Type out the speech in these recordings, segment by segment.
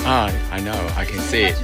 Ah, I know, I can see it.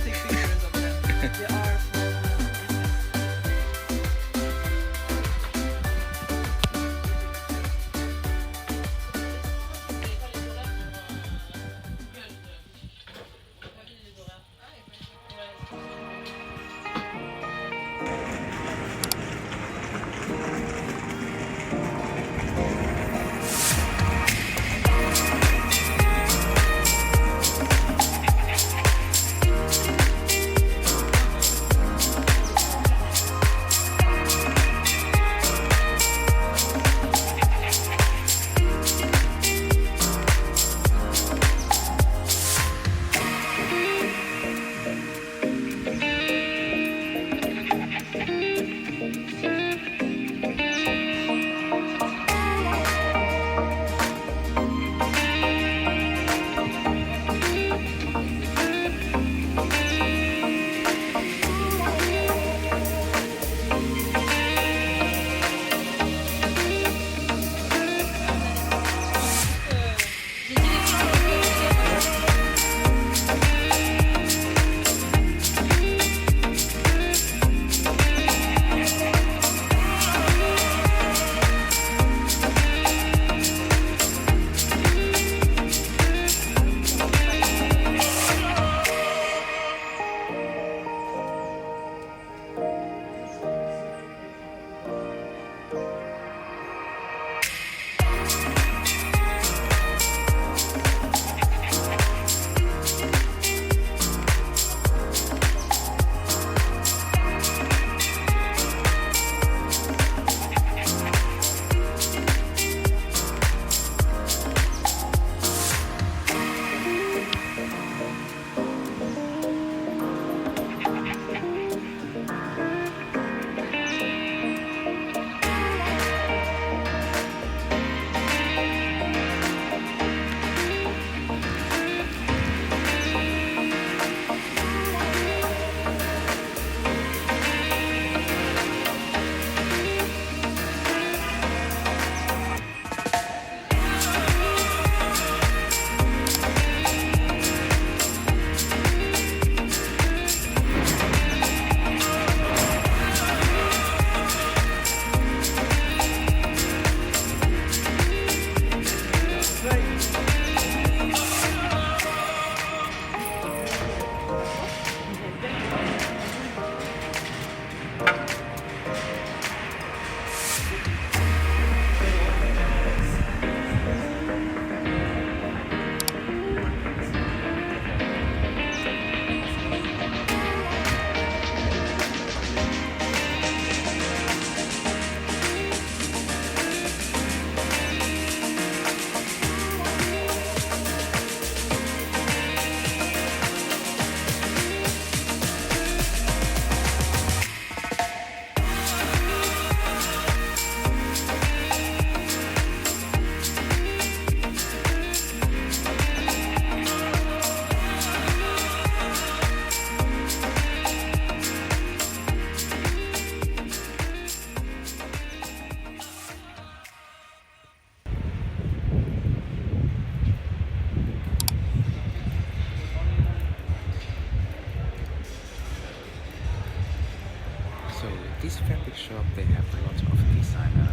this fabric shop, they have a lot of designer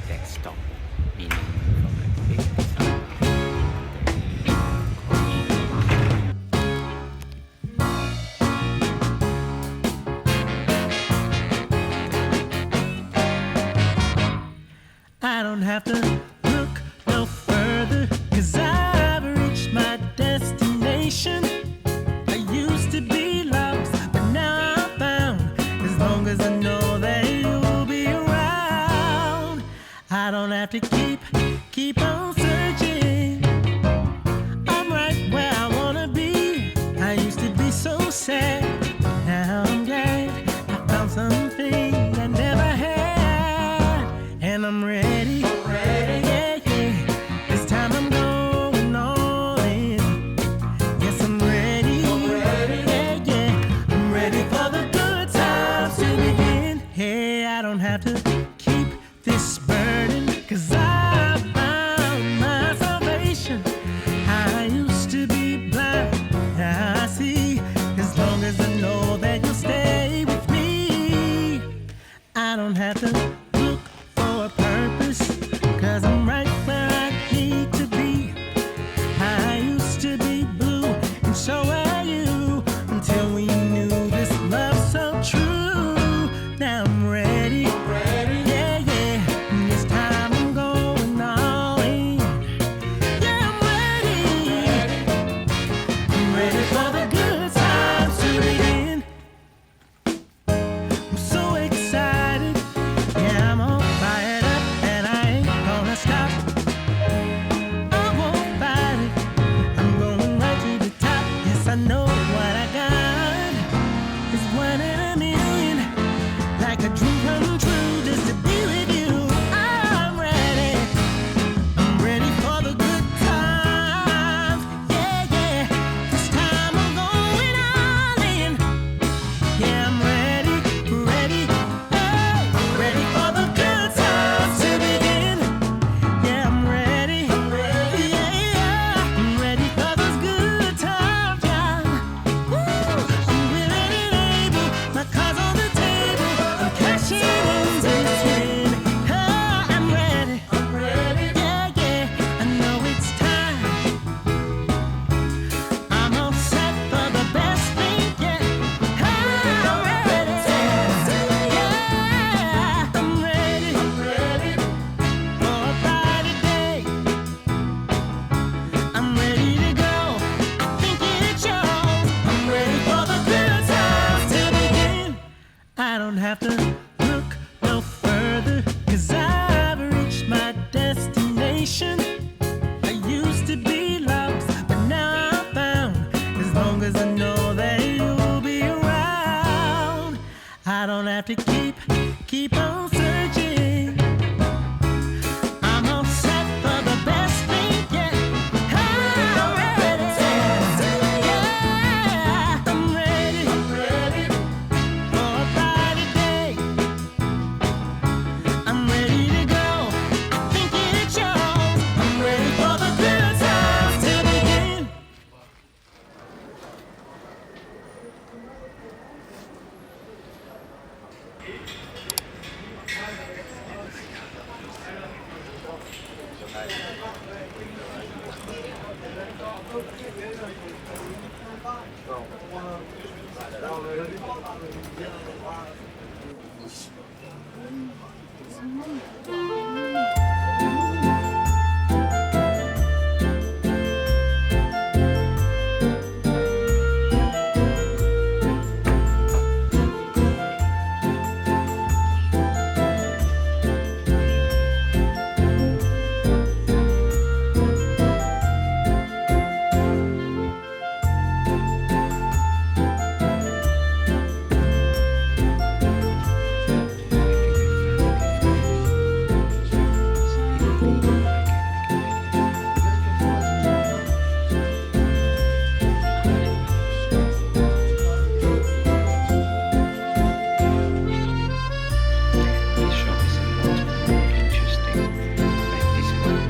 desktop, meaning from like big designer. I don't have to look no further, 'cause I've reached my destination. I used to be lost, but now I'm found. As long as I know that you'll be around, I don't have to keep on searching. I'm right where I wanna be. I used to be so sad, now I'm glad I found something I never had, and I'm ready. Yeah, yeah. This time I'm going all in. Yes, I'm 'cause I know that you'll be around. I don't have to keep on searching. I'm all set for the best thing yet. I'm ready. Yeah, I'm ready for a brighter day. I'm ready to go. I think it shows. I'm ready for the good times to begin. This shop is a lot more interesting. Like this one,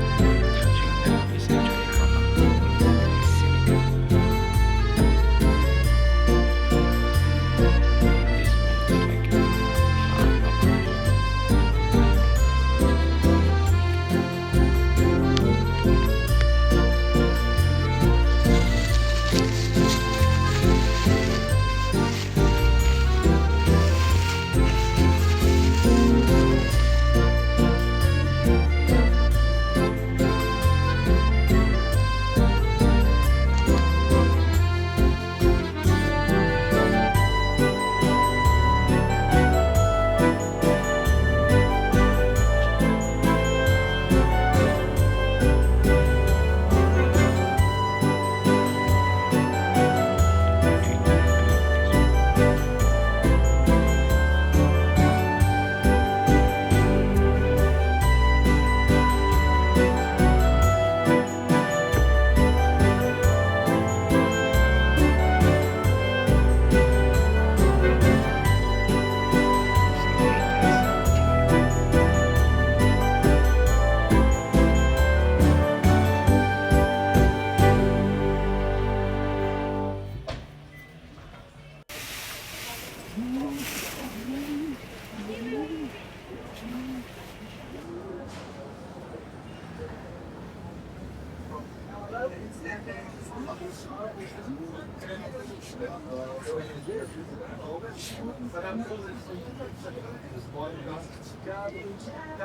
Trajectory is actually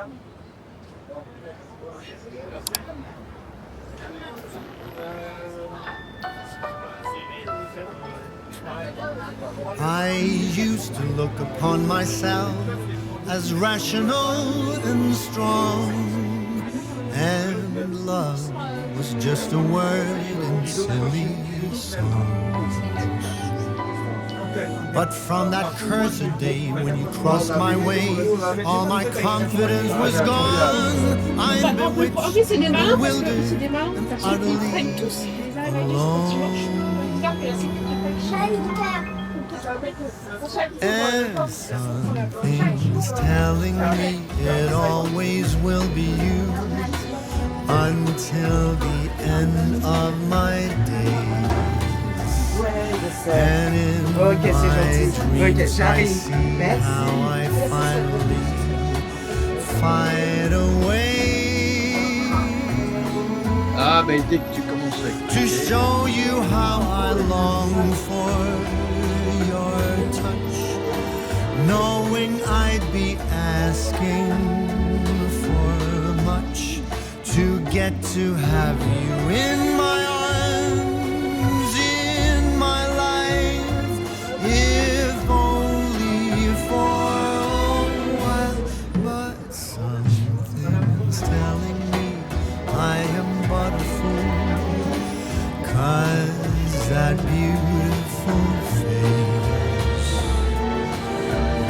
rubber with silicone. This one is like hard rubber. I used to look upon myself as rational and strong, and love was just a word in silly songs. But from that cursed day when you crossed my way, all my confidence was gone. I'm bewitched, bewildered, and utterly alone. And something's telling me it always will be you until the end of my days. And in my dreams I see how I finally find a way dès que tu commences to show you how I long for your touch, knowing I'd be asking for much to get to have you in my arms, in my life, if only for a while. But something's telling me I am but a fool, 'cause that beauty beautiful face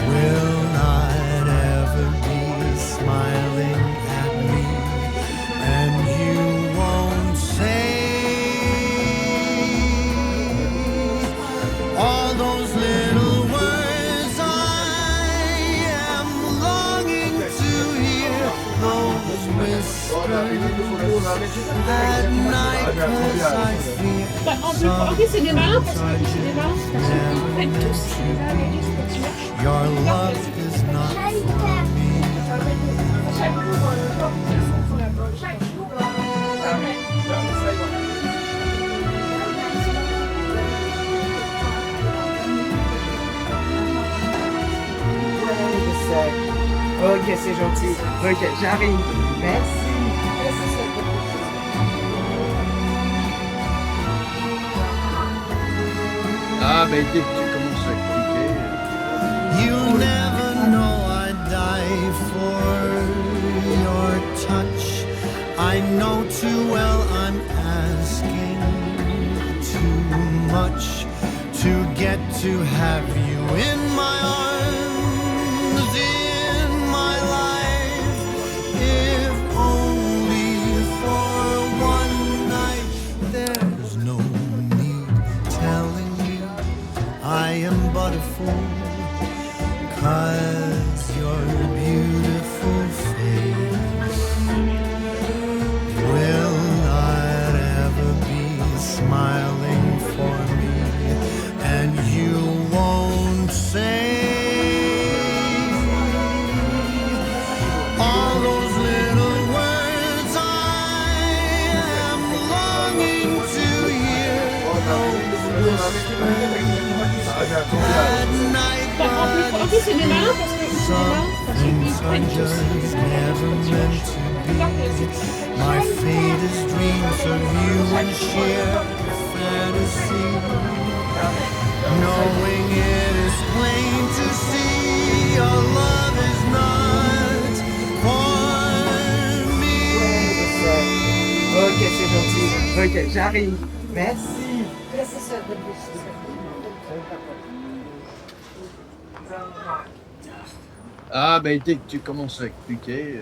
will not ever be smiling at me, and you won't say all those little words I am longing to hear, those whispers at night, 'cause I fear Bah, en fait, c'est des malins parce que c'est des malins parce qu'ils prennent tous les indices quand tu marches. your love is not for me. Ok, c'est gentil. Ok, j'arrive. Merci. Ah, mais dès que tu commences à cliquer. You never know I'd die for your touch. I know too well I'm asking too much to get to have you in my arms, in my life, if only for one night. There's no need telling you I am but a fool, 'cause your beautiful face will not ever be smiling for me, and you won't say all those little words I am longing to hear, those whispers at night. En plus, c'est des malins parce que Some things are prennent tous just les never indices meant quand tu to marches. be. My fate is dreams of you and sheer fantasy, knowing it is plain to see your love is not for me. Ok, c'est gentil. Ok, j'arrive. Merci. Ah, mais dès que tu commences à cliquer.